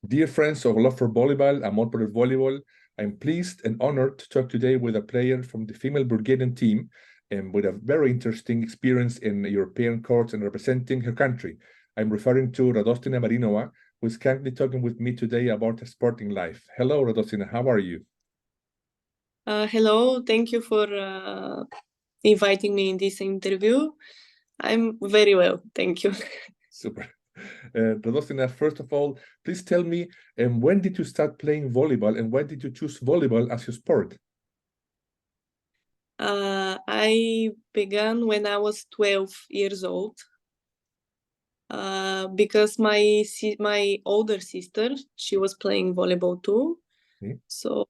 Dear friends of love for volleyball, amor por el volleyball, I'm pleased and honored to talk today with a player from the female Bulgarian team and with a very interesting experience in European courts and representing her country. I'm referring to Radostina Marinova, who is kindly talking with me today about her sporting life. Hello, Radostina, how are you? Hello, thank you for inviting me in this interview. I'm very well, thank you. Super. Radostina, first of all, please tell me, when did you start playing volleyball and why did you choose volleyball as your sport? I began when I was 12 years old because my older sister, she was playing volleyball too. Okay. So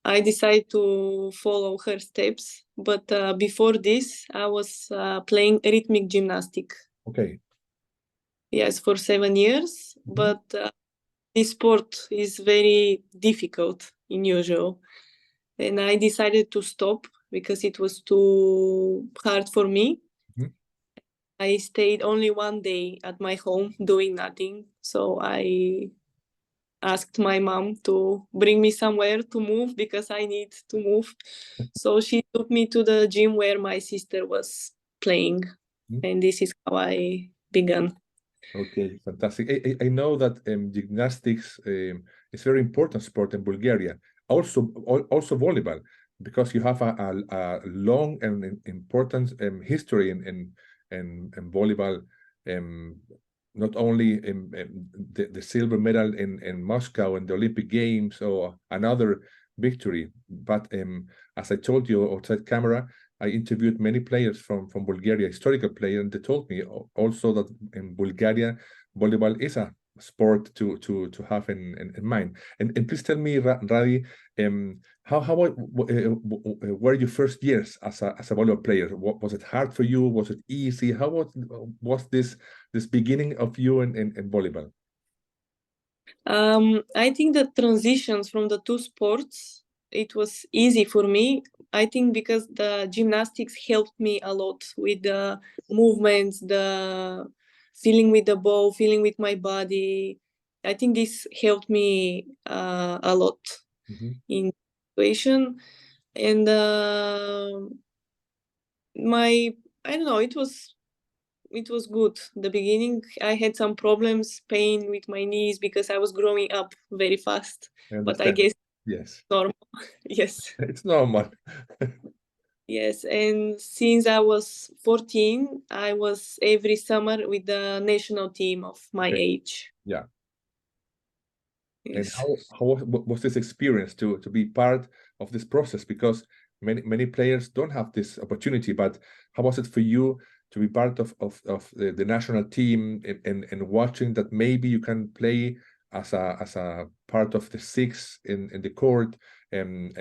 I decided to follow her steps. But before this, I was playing rhythmic gymnastic. Okay. Yes, for 7 years. Mhm. But this sport is very difficult in usual. And I decided to stop because it was too hard for me. Mhm. I stayed only one day at my home doing nothing. So I asked my mom to bring me somewhere to move because I need to move. So she took me to the gym where my sister was playing. Mhm. And this is how I began. Okay, fantastic. I know that gymnastics is very important sport in Bulgaria. Also volleyball, because you have a long and important history in volleyball. Um, Not only the silver medal in Moscow and the Olympic Games or another victory, but as I told you outside camera, I interviewed many players from Bulgaria, historical players, and they told me also that in Bulgaria, volleyball is a sport to have in mind. And please tell me, Radi, how were your first years as a volleyball player? What was it hard for you? Was it easy? How was this beginning of you in volleyball? I think the transitions from the two sports, it was easy for me. I think because the gymnastics helped me a lot with the movements, the feeling with the ball, feeling with my body. I think this helped me a lot in situation. And I don't know, it was good. The beginning, I had some problems, pain with my knees because I was growing up very fast. I But I understand. guess Yes, normal. Yes. it's normal. Yes. And since I was 14, I was every summer with the national team of my Okay. age. Yeah. And Yes. how was this experience to be part of this process? Because many players don't have this opportunity. But how was it for you to be part of the national team and watching that maybe you can play as a part of the six in the court and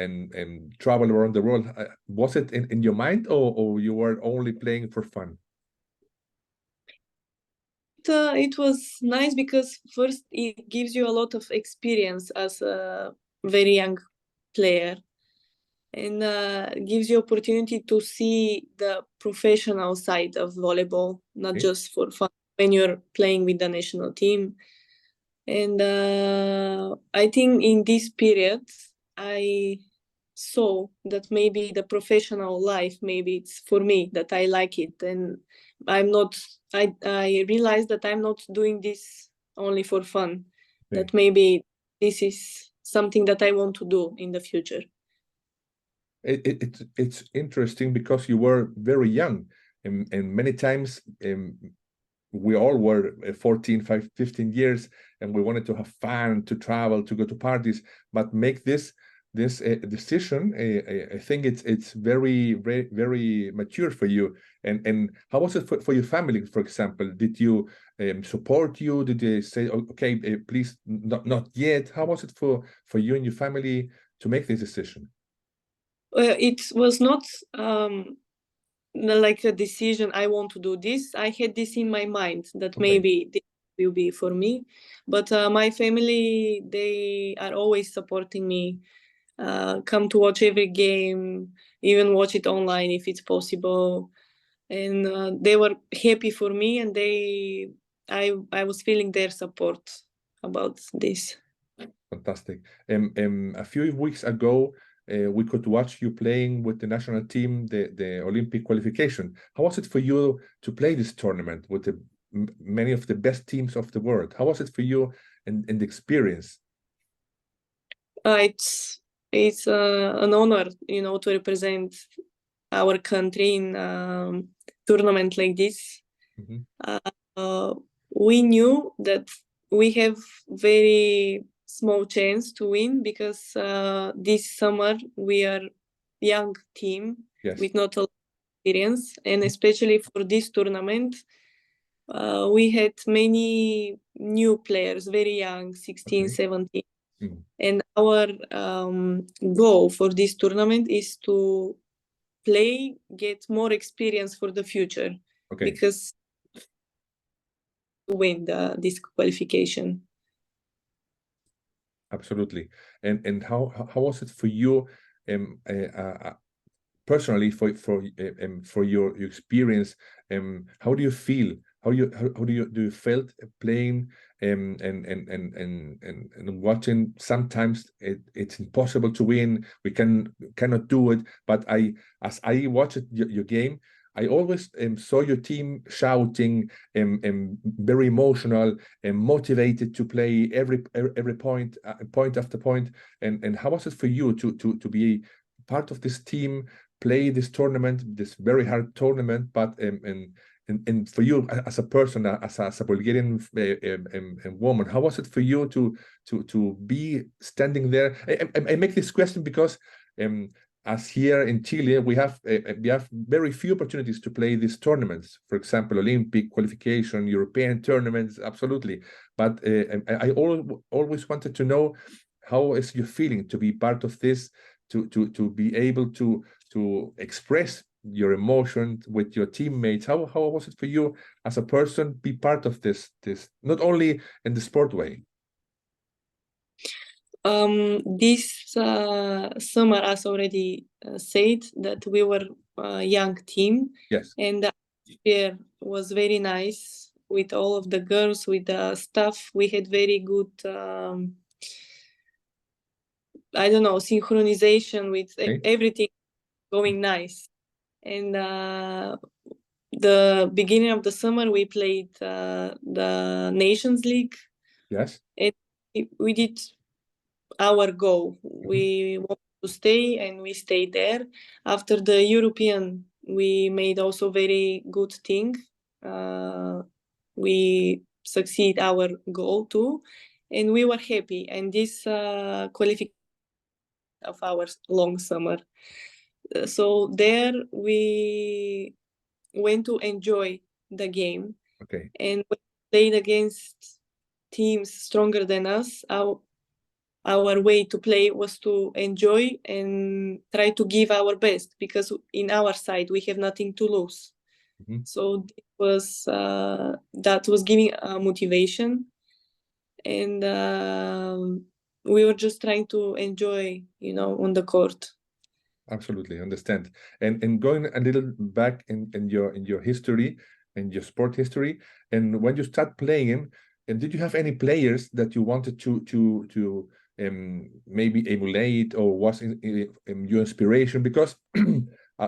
travel around the world? Was it in your mind, or you were only playing for fun? It was nice because first it gives you a lot of experience as a very young player, and gives you opportunity to see the professional side of volleyball, not Okay. just for fun when you're playing with the national team. And I think in this period, I saw that maybe the professional life, maybe it's for me, that I like it. And I realized that I'm not doing this only for fun, Okay. that maybe this is something that I want to do in the future. It's interesting because you were very young, and many times we all were 14, 15 years, and we wanted to have fun, to travel, to go to parties, but make this decision. I think it's very mature for you. And how was it for your family, for example? Did you support you? Did they say, okay, please, not yet? How was it for you and your family to make this decision? It was not like a decision, I want to do this. I had this in my mind that Okay. maybe this will be for me. But my family, they are always supporting me. Come to watch every game, even watch it online if it's possible. And they were happy for me, and I was feeling their support about this. Fantastic. A few weeks ago, we could watch you playing with the national team, the Olympic qualification. How was it for you to play this tournament with many of the best teams of the world? How was it for you and the experience? It's an honor, to represent our country in tournament like this. Mm-hmm. We knew that we have very small chance to win because this summer we are young team with not a lot of experience, and especially for this tournament we had many new players, very young, 16, 17. And our goal for this tournament is to play, get more experience for the future, because to win this qualification. Absolutely. And how was it for you personally, for your experience? How do you feel? How do you felt playing and watching? Sometimes it's impossible to win. We cannot do it. But as I watched your game, I always saw your team shouting, very emotional and motivated to play every point after point. And how was it for you to be part of this team, play this tournament, this very hard tournament, but and for you as a person, as a Bulgarian woman, how was it for you to be standing there? I make this question because as here in Chile, we have very few opportunities to play these tournaments. For example, Olympic qualification, European tournaments, absolutely. But I always wanted to know, how is your feeling to be part of this, to be able to express your emotions with your teammates? How was it for you as a person be part of this not only in the sport way? This summer, as already said, that we were a young team. Yes. And the atmosphere was very nice with all of the girls, with the staff. We had very good, I don't know, synchronization with everything going nice. And the beginning of the summer, we played the Nations League. Yes. And we did our goal. We wanted to stay, and we stayed there. After the European, we made also very good thing. We succeed our goal too, and we were happy. And this qualification of our long summer. So there we went to enjoy the game. And we played against teams stronger than us. Our way to play was to enjoy and try to give our best, because in our side we have nothing to lose. So it was that was giving motivation, and we were just trying to enjoy, on the court. Absolutely, understand. And going a little back in your history, in your sport history, and when you start playing, and did you have any players that you wanted to maybe emulate, or was in your inspiration? Because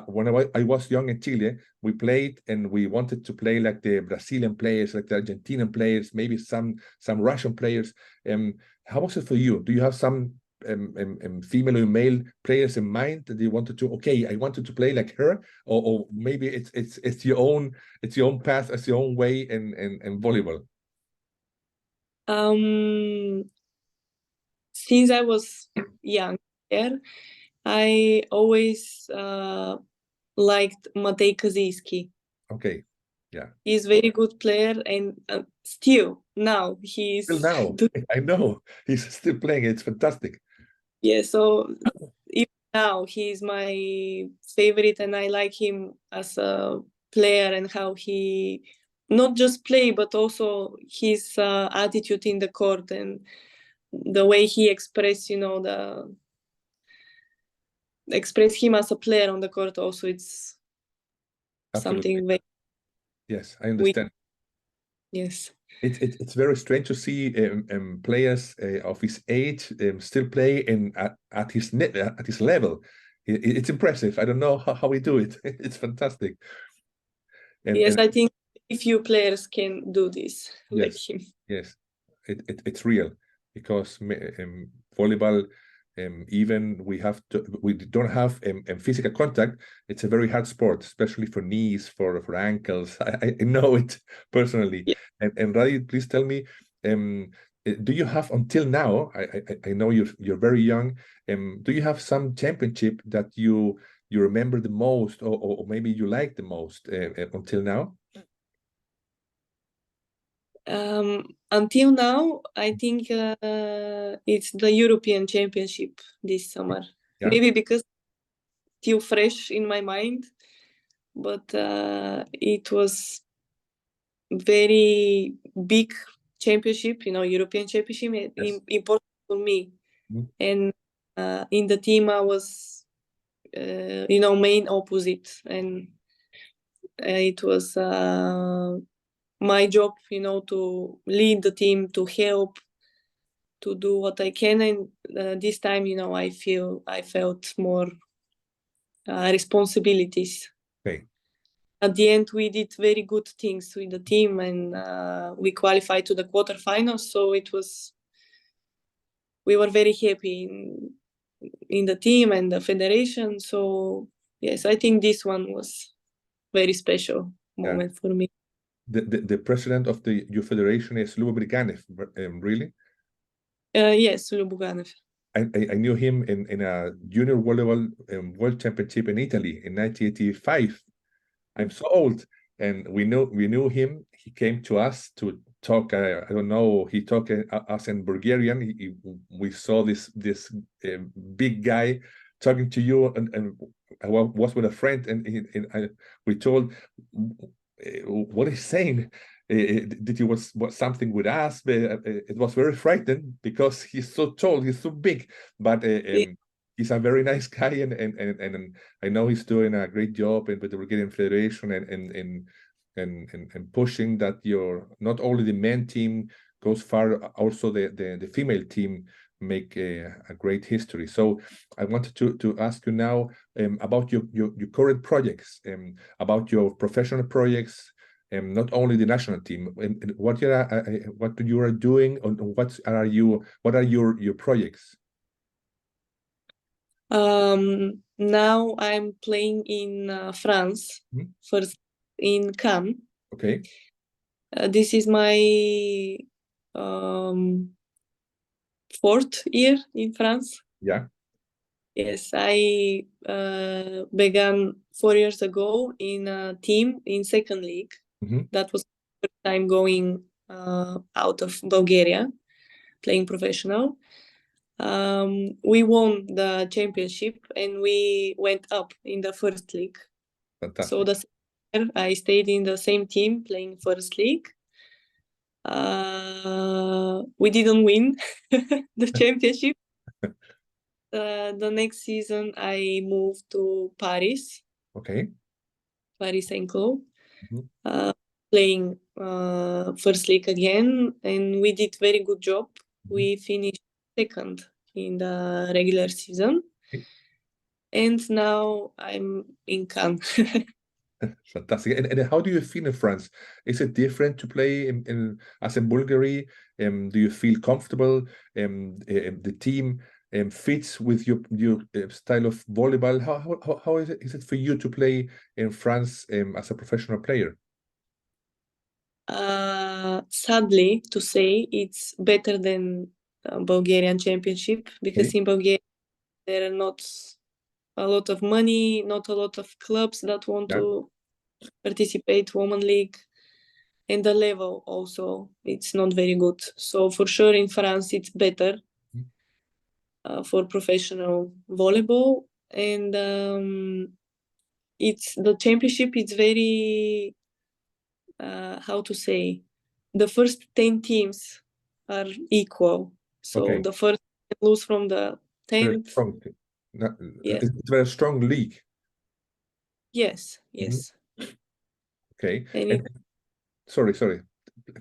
when I was young in Chile, we played and we wanted to play like the Brazilian players, like the Argentinian players, maybe some Russian players. How was it for you? Do you have some female or male players in mind that you wanted to? Okay, I wanted to play like her, or maybe it's your own path, it's your own way in volleyball. Since I was young, I always liked Matej Kaziski. Okay, yeah. He's a very good player, and still now he's... Still now, I know, he's still playing, it's fantastic. Yeah, so even now he's my favorite, and I like him as a player, and how he not just play, but also his attitude in the court, and the way he express, express him as a player on the court also. It's absolutely something very... Yes, I understand. Yes. It's very strange to see players of his age still play at his level. It's impressive. I don't know how we do it. It's fantastic. Yes, I think a few players can do this like yes, him. yes, it's real because volleyball, even we don't have physical contact. It's a very hard sport, especially for knees, for ankles. I know it personally. Yeah. And Radi, please tell me, do you have until now? I know you're very young. Do you have some championship that you remember the most, or maybe you like the most until now? Until now, I think it's the European Championship this summer. Yeah. Maybe because still fresh in my mind, but it was very big championship, European Championship, Yes. important for me. Mhm. And in the team, I was, main opposite, and it was my job, to lead the team, to help, to do what I can. And this time, I felt more responsibilities. Okay. At the end, we did very good things with the team, and we qualified to the quarterfinals. So we were very happy in the team and the federation. So yes, I think this one was very special moment for me. The president of your federation is Lubo Briganev, really? Yes, Lubuganov. I knew him in a junior volleyball world championship in Italy in 1985. I'm so old, and we knew him. He came to us to talk. I don't know. He talked us in Bulgarian. We saw this big guy talking to you, and I was with a friend, and we told what he's saying. Did he was something with us? But it was very frightening because he's so tall, he's so big, but he's a very nice guy, and I know he's doing a great job with the Bulgarian Federation and pushing that your not only the men team goes far, also the female team make a great history. So I wanted to ask you now about your current projects, about your professional projects, not only the national team, and what you are doing, and what are your projects? Now I'm playing in France, first in Cannes. Okay. This is my fourth year in France. Yeah. Yes, I began 4 years ago in a team in second league. That was the first time going out of Bulgaria, playing professional. We won the championship and we went up in the first league. Fantastic. So the second year I stayed in the same team playing first league. We didn't win the championship. The next season I moved to Paris. Okay. Paris Saint-Cloud. Playing first league again, and we did very good job. We finished second in the regular season. Okay. And now I'm in Cannes. Fantastic. And how do you feel in France? Is it different to play as in Bulgaria? Do you feel comfortable? The team fits with your style of volleyball. How is it for you to play in France as a professional player? Sadly to say, it's better than Bulgarian Championship, because in Bulgaria there are not a lot of money, not a lot of clubs that want to participate Women League, and the level also it's not very good. So for sure in France it's better for professional volleyball, and it's the championship. It's very how to say, the first 10 teams are equal. So the first lose from the 10th. Yes. It's a very strong league. Yes. Okay. And sorry.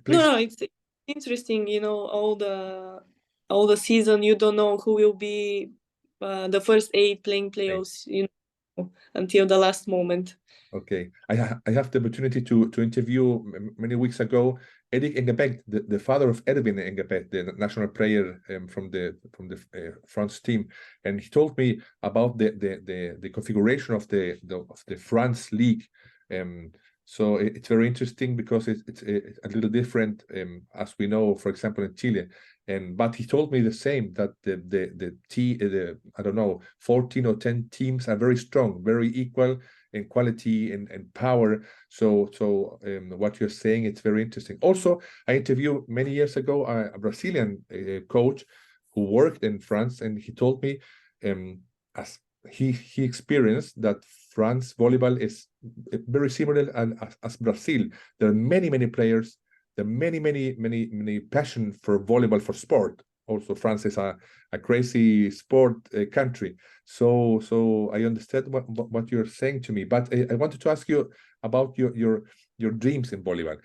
Please. No, it's interesting. All the season, you don't know who will be the first 8 playing playoffs. Until the last moment. Okay, I have the opportunity to interview many weeks ago Erik Engebæk, the father of Erwin Engebæk, the national player from the France team, and he told me about the configuration of the France league. So it's very interesting because it's a little different, as we know, for example, in Chile. But he told me the same, that the I don't know, 14 or 10 teams are very strong, very equal in quality and power. So what you're saying, it's very interesting. Also, I interviewed many years ago a Brazilian coach who worked in France, and he told me as he experienced that France volleyball is very similar as Brazil. There are many players. There are many passion for volleyball, for sport. Also, France is a crazy sport country. So I understand what you're saying to me. But I wanted to ask you about your dreams in volleyball,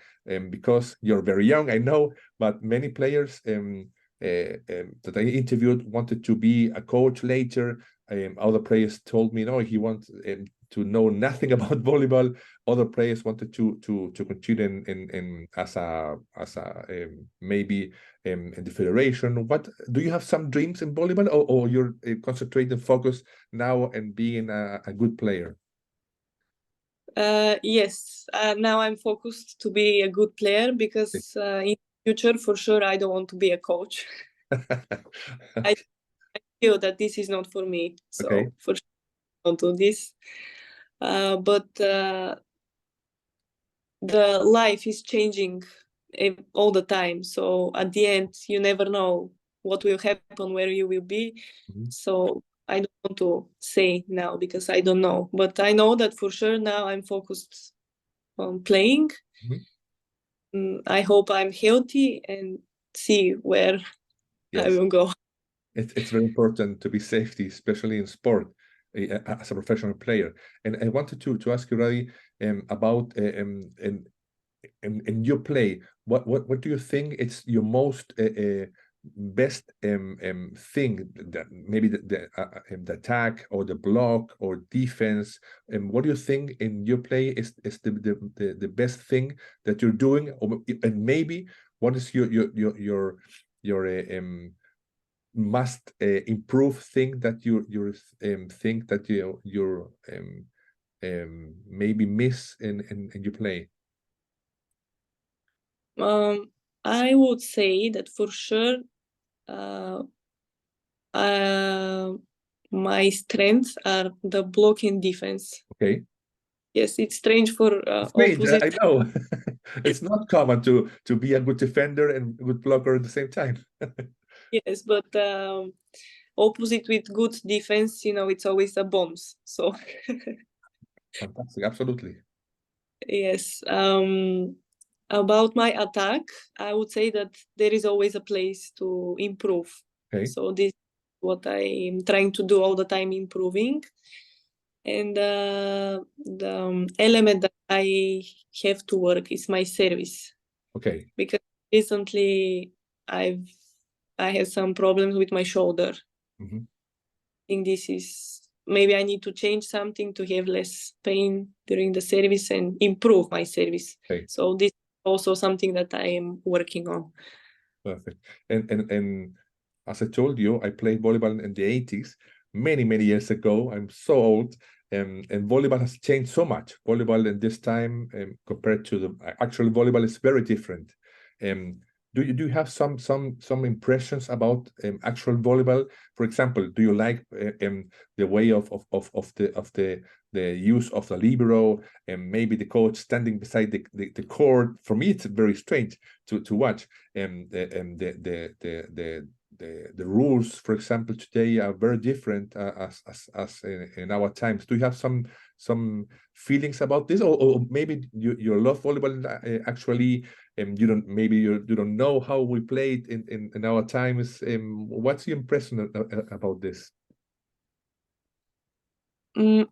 because you're very young, I know, but many players that I interviewed wanted to be a coach later. Other players told me no, he wants to know nothing about volleyball. Other players wanted to continue in as a maybe in the federation. What do you have some dreams in volleyball, or you're concentrated, focused now and being a good player? Yes, now I'm focused to be a good player, because in the future, for sure, I don't want to be a coach. I feel that this is not for me, so for sure I don't do this. But the life is changing all the time, so at the end you never know what will happen, where you will be. So I don't want to say now, because I don't know, but I know that for sure now I'm focused on playing. I hope I'm healthy and see where I will go. It's very important to be safety, especially in sport, as a professional player. And I wanted to ask you, Radi, about in your play, what do you think it's your most best thing, that maybe the attack or the block or defense? And what do you think in your play is the best thing that you're doing? And maybe what is your must improve thing that you think that you maybe miss in your play? I would say that for sure my strengths are the blocking defense. Okay. Yes, it's strange for opposite. I know. It's not common to be a good defender and good blocker at the same time. Yes, but opposite with good defense, it's always a bombs. So Fantastic, absolutely. yes. About my attack, I would say that there is always a place to improve. So this is what I'm trying to do all the time, improving. And the element that I have to work is my service. Because recently I had some problems with my shoulder. I think this is, maybe I need to change something to have less pain during the service and improve my service. So this is also something that I am working on. Perfect. And as I told you, I played volleyball in the 80s, many years ago. I'm so old. And volleyball has changed so much. Volleyball in this time compared to the actual volleyball is very different. Do you have some impressions about actual volleyball? For example, do you like the way of the use of the libero, and maybe the coach standing beside the court? For me, it's very strange to watch. The rules, for example, today are very different as in our times. Do you have some feelings about this, or maybe you love volleyball actually? You don't know how we played in our times. What's your impression about this?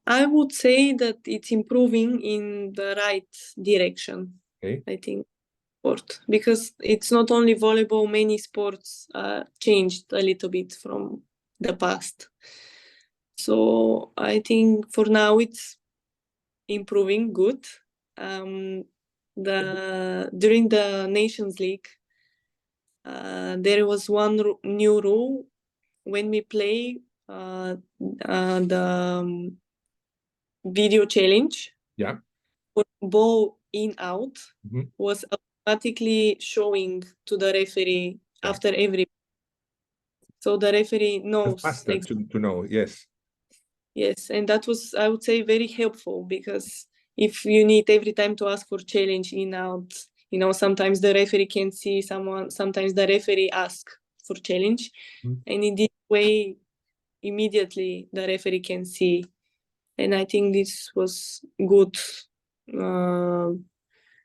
I would say that it's improving in the right direction. I think sport, because it's not only volleyball, many sports changed a little bit from the past. So I think for now it's improving good. During the Nations League, there was one new rule when we play the video challenge. Yeah. Ball in out Mhm. was automatically showing to the referee after every. So the referee knows. Faster to know, yes. Yes, and that was, I would say, very helpful, because if you need every time to ask for challenge in out, sometimes the referee can see someone, sometimes the referee asks for challenge, and in this way, immediately the referee can see. And I think this was good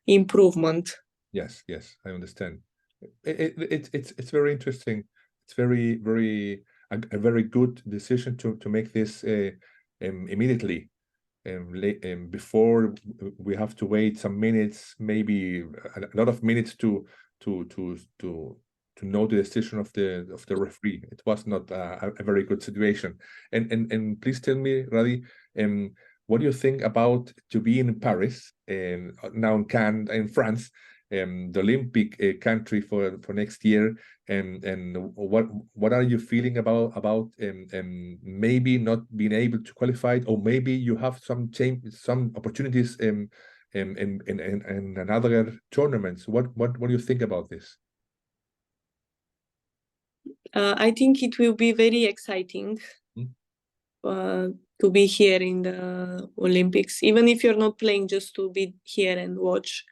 improvement. Yes, I understand. It's very interesting. It's very a very good decision to make this immediately, before we have to wait some minutes, maybe a lot of minutes to know the decision of the referee. It was not a very good situation. And please tell me, Radi, what do you think about to be in Paris, now in Cannes, in France, the Olympic country for next year, and what are you feeling about maybe not being able to qualify, or maybe you have some opportunities in another tournaments? What do you think about this? I think it will be very exciting to be here in the Olympics, even if you're not playing, just to be here and watch.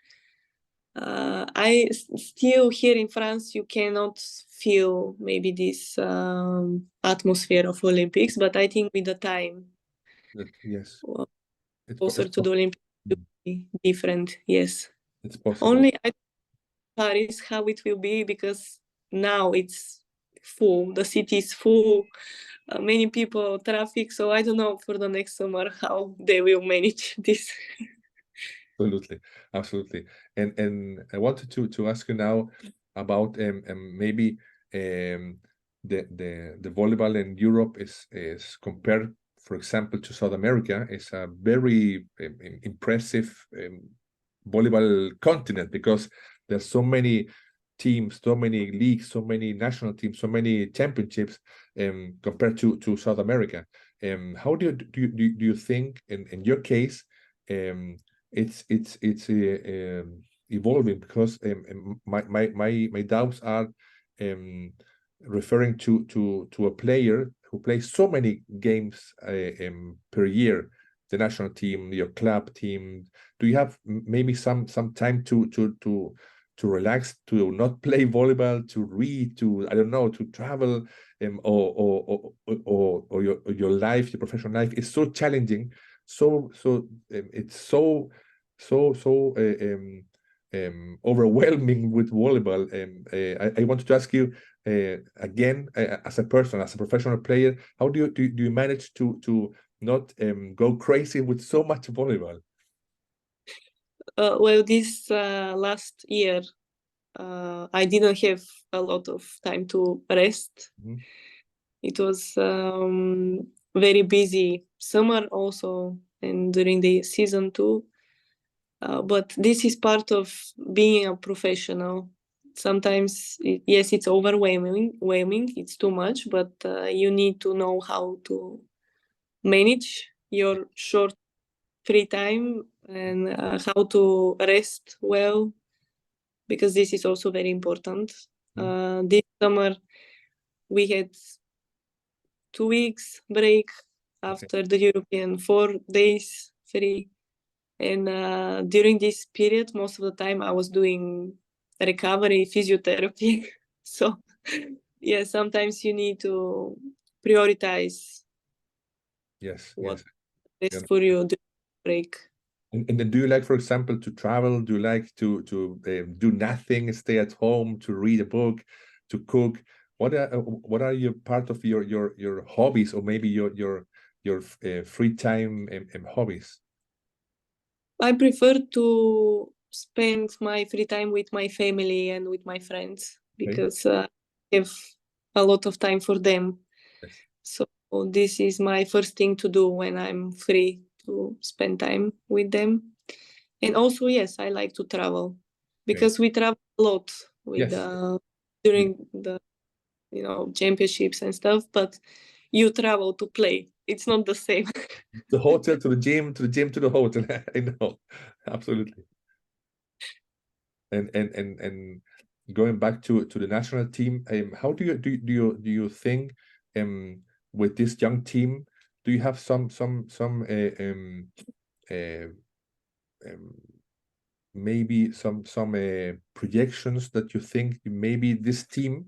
I still here in France, you cannot feel maybe this atmosphere of Olympics, but I think with the time, yes, closer to the Olympics, it will be different. Yes, it's possible. Only I Paris how it will be, because now it's full. The city is full. Many people, traffic. So I don't know for the next summer how they will manage this. Absolutely. And I wanted to ask you now about maybe the volleyball in Europe is compared, for example, to South America, is a very impressive volleyball continent, because there's so many teams, so many leagues, so many national teams, so many championships compared to South America. How do you think in your case it's evolving? Because my doubts are referring to a player who plays so many games per year, the national team, your club team. Do you have maybe some time to relax, to not play volleyball, to read, to, I don't know, to travel, or your life, your professional life is so challenging, it's so overwhelming with volleyball. I wanted to ask you again, as a person, as a professional player, how do you manage to not go crazy with so much volleyball? Well, this last year, I didn't have a lot of time to rest. It was very busy summer also, and during the season too. But this is part of being a professional. Sometimes, yes, it's overwhelming, it's too much, but you need to know how to manage your short free time, and how to rest well, because this is also very important. This summer, we had 2 weeks break after the European, 4 days free. And during this period, most of the time I was doing recovery, physiotherapy. So, yeah, sometimes you need to prioritize what best for you during break. And then do you like, for example, to travel? Do you like to do nothing, stay at home, to read a book, to cook? What are your part of your hobbies, or maybe your free time and hobbies? I prefer to spend my free time with my family and with my friends, because I have a lot of time for them. Yes. So this is my first thing to do when I'm free, to spend time with them. And also, yes, I like to travel, because we travel a lot with Yes. during the championships and stuff, but you travel to play. It's not the same. The hotel to the gym, to the gym to the hotel. I know, absolutely. And going back to the national team, how do you think with this young team, do you have some maybe some projections that you think maybe this team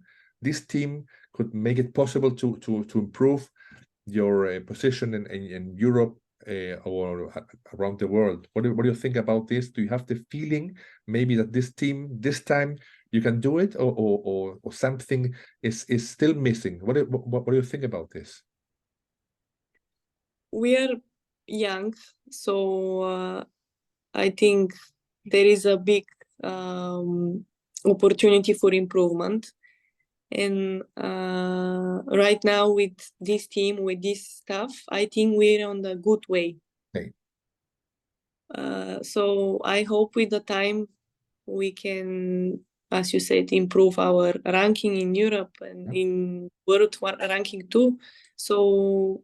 could make it possible to improve your position in Europe or around the world? What do you think about this? Do you have the feeling maybe that this team this time you can do it, or something is still missing? What do you think about this? We are young, so I think there is a big opportunity for improvement. And right now with this team, with this stuff, I think we're on the good way. Okay. So I hope with the time we can, as you said, improve our ranking in Europe and in world ranking too. So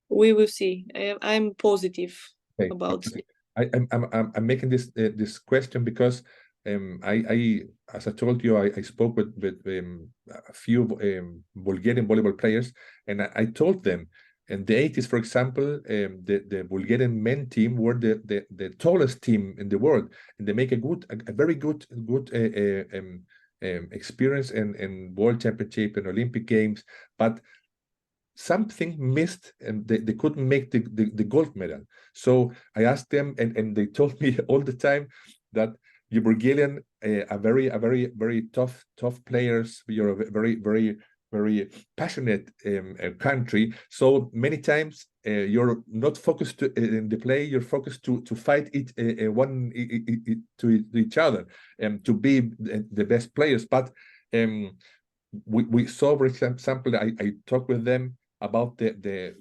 we will see. I'm positive about it. I'm making this question because I as I told you, I spoke with a few Bulgarian volleyball players, and I told them in the 80s, for example, the Bulgarian men team were the tallest team in the world, and they make a very good experience in world championship and Olympic games, but something missed, and they couldn't make the gold medal. So I asked them, and they told me all the time that you Bulgarian are very tough players. You're a very passionate country. So many times you're not focused in the play. You're focused to fight to each other and to be the best players. But we saw, for example, I talked with them about the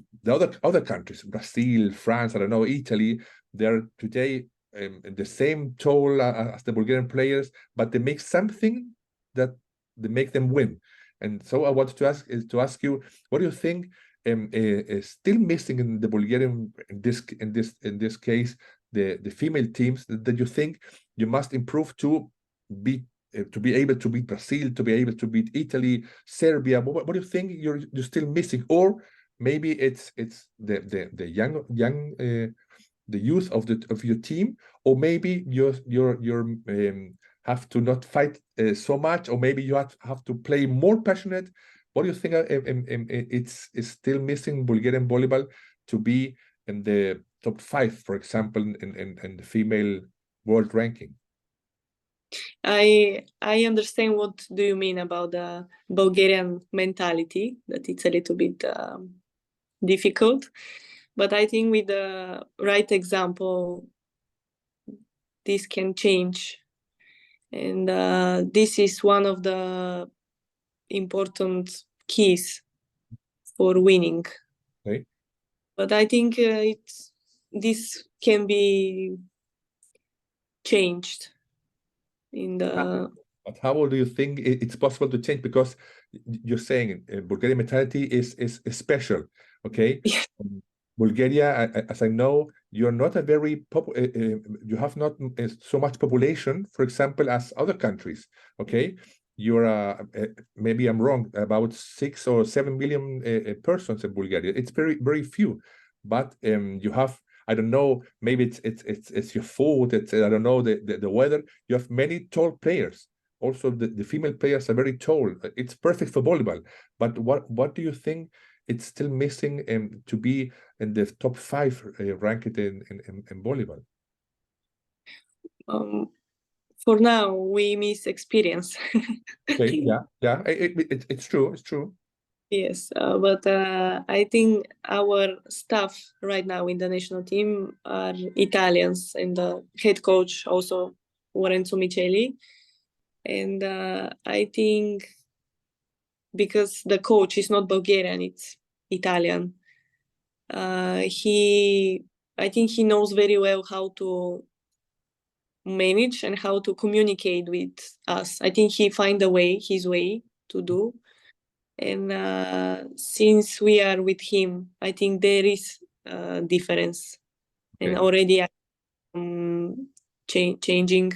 other countries, Brazil, France, I don't know, Italy. They're today the same tall as the Bulgarian players, but they make something that they make them win. And so I wanted to ask you, what do you think is still missing in the Bulgarian, in this case, the female teams, that you think you must improve to be able to beat Brazil, to be able to beat Italy, Serbia? What do you think you're still missing? Or maybe it's the young the youth of your team, or maybe you're have to not fight so much, or maybe you have to play more passionate. What do you think it's still missing Bulgarian volleyball to be in the top 5, for example, in the female world ranking? I understand what do you mean about the Bulgarian mentality, that it's a little bit difficult, but I think with the right example, this can change. And this is one of the important keys for winning. Okay. But I think this can be changed in the... But how do you think it's possible to change? Because you're saying Bulgarian mentality is special, okay? Yes. Bulgaria, as I know, you're not a very you have not so much population, for example, as other countries, okay? You're maybe I'm wrong, about 6 or 7 million persons in Bulgaria. It's very few, but you have, I don't know, maybe it's your food, it's I don't know, the weather. You have many tall players. Also, the female players are very tall. It's perfect for volleyball. But what do you think it's still missing to be in the top 5 ranked in volleyball? For now, we miss experience. Okay, yeah, it's true, it's true. Yes, but I think our staff right now in the national team are Italians, and the head coach also Lorenzo Micheli. And I think because the coach is not Bulgarian, it's Italian. I think he knows very well how to manage and how to communicate with us. I think he find his way to do. And since we are with him, I think there is a difference. Okay. And already I'm changing.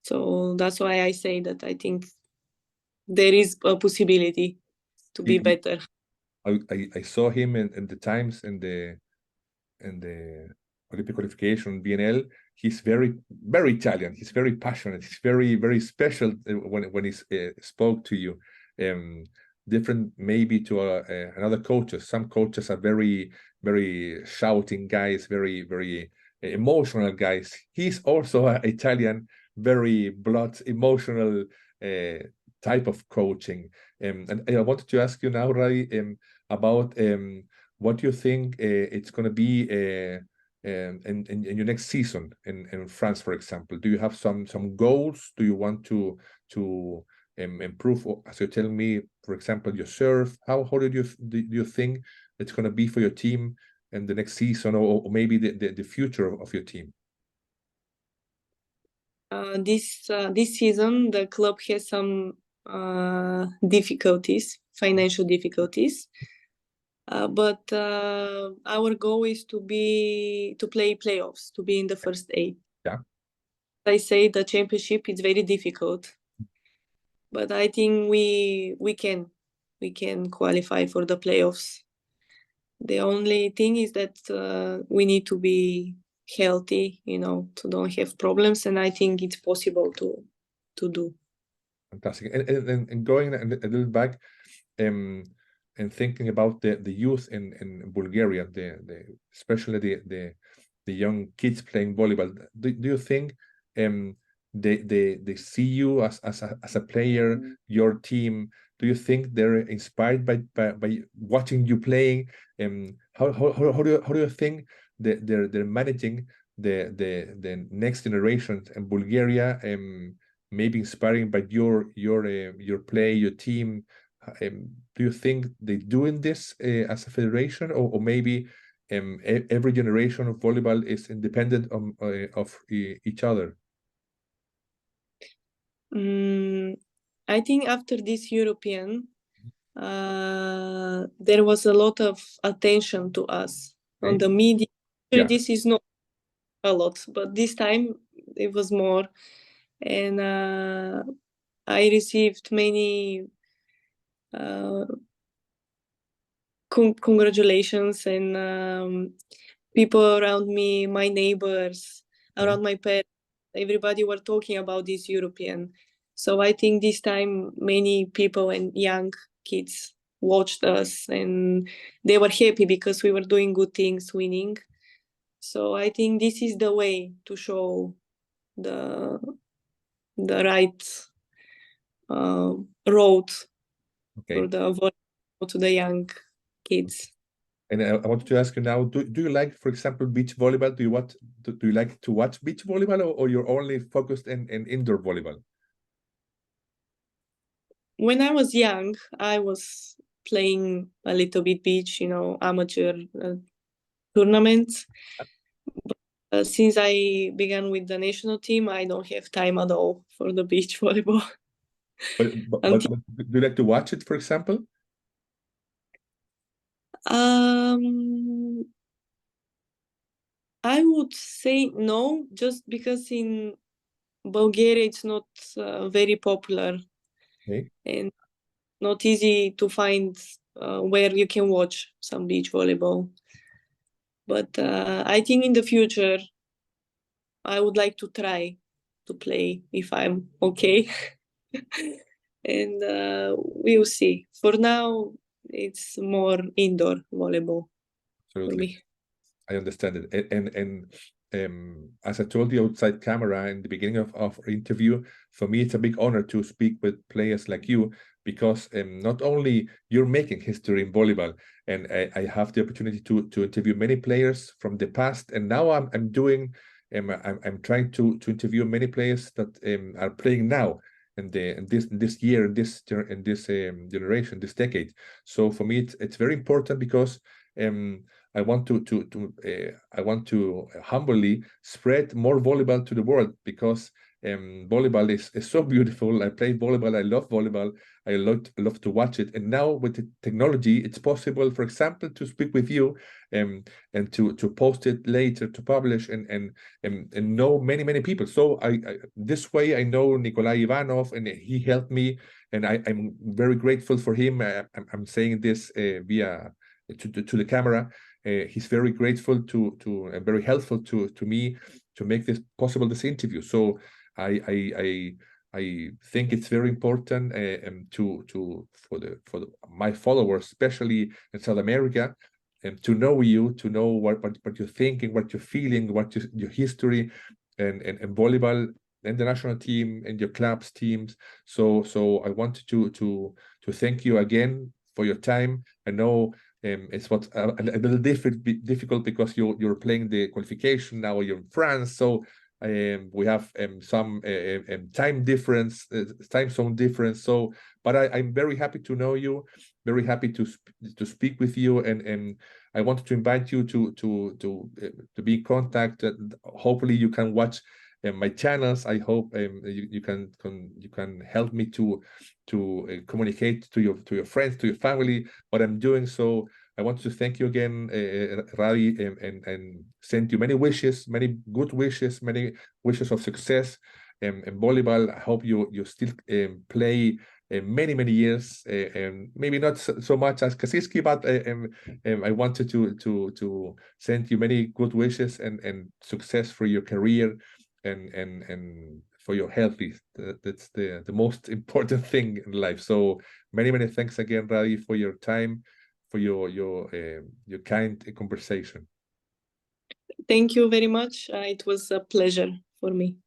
So that's why I say that I think there is a possibility to be better. I saw him in the times in the Olympic qualification BNL. He's very Italian. He's very passionate. He's very special when he spoke to you. Different maybe to another coaches. Some coaches are very shouting guys, very emotional guys. He's also an Italian, very blunt, emotional type of coaching. And I wanted to ask you now, Rai, about what you think it's going to be in your next season in France, for example. Do you have some goals? Do you want to improve, as you tell me, for example, your serve? How do you think it's going to be for your team in the next season, or maybe the future of your team? This season, the club has some difficulties, financial difficulties. But our goal is to play playoffs, to be in the first 8. Yeah. I say the championship is very difficult, but I think we can qualify for the playoffs. The only thing is that we need to be healthy, to don't have problems, and I think it's possible to do. Fantastic. And going a little back, and thinking about the youth in Bulgaria, especially the young kids playing volleyball, do you think they see you as a player, your team? Do you think they're inspired by watching you playing? How do you think they're managing the next generation in Bulgaria? Maybe inspiring by your play, your team. Do you think they're doing this as a federation, or maybe every generation of volleyball is independent of each other? I think after this European, there was a lot of attention to us on the media. Yeah. This is not a lot, but this time it was more. And I received many congratulations, and people around me, my neighbors, around my parents, everybody were talking about this European. So I think this time many people and young kids watched us, and they were happy because we were doing good things, winning. So I think this is the way to show the right road for to the young kids. And I wanted to ask you now: do you like, for example, beach volleyball? Do you like to watch beach volleyball, or you're only focused in indoor volleyball? When I was young, I was playing a little bit beach, amateur tournaments. But since I began with the national team, I don't have time at all for the beach volleyball. But do you like to watch it, for example? I would say no, just because in Bulgaria it's not very popular, and not easy to find where you can watch some beach volleyball. But I think in the future I would like to try to play if I'm okay. And we'll see. For now, it's more indoor volleyball. Absolutely. For me. I understand it. And as I told you outside camera in the beginning of our interview, for me it's a big honor to speak with players like you, because not only you're making history in volleyball, and I have the opportunity to interview many players from the past, and now I'm doing I'm trying to interview many players that are playing now in this year, in this generation, this decade. So for me, it's very important because I want to humbly spread more volleyball to the world, because volleyball is so beautiful. I play volleyball. I love volleyball. I love to watch it. And now with the technology, it's possible, for example, to speak with you and to post it later, to publish and know many people. So I this way I know Nikolay Ivanov, and he helped me, and I'm very grateful for him. I'm saying this via to the camera. He's very grateful to and very helpful to me to make this possible, this interview. So I think it's very important for my followers, especially in South America, to know you, to know what you're thinking, what you're feeling, what your history, and volleyball and the national team and your clubs teams. So I wanted to thank you again for your time. I know it's a little difficult because you're playing the qualification now. You're in France, so we have some time difference, time zone difference. So, but I'm very happy to know you, very happy to speak with you, and I wanted to invite you to be in contact. Hopefully, you can watch my channels. I hope you can help me to communicate to your friends, to your family, what I'm doing. So I want to thank you again, Radi, and send you many wishes, many good wishes, many wishes of success in volleyball. I hope you still play many years, and maybe not so much as Kasiski, but I wanted to send you many good wishes and success for your career and for your health. That's the most important thing in life. So many thanks again, Radi, for your time, for your kind conversation. Thank you very much. It was a pleasure for me.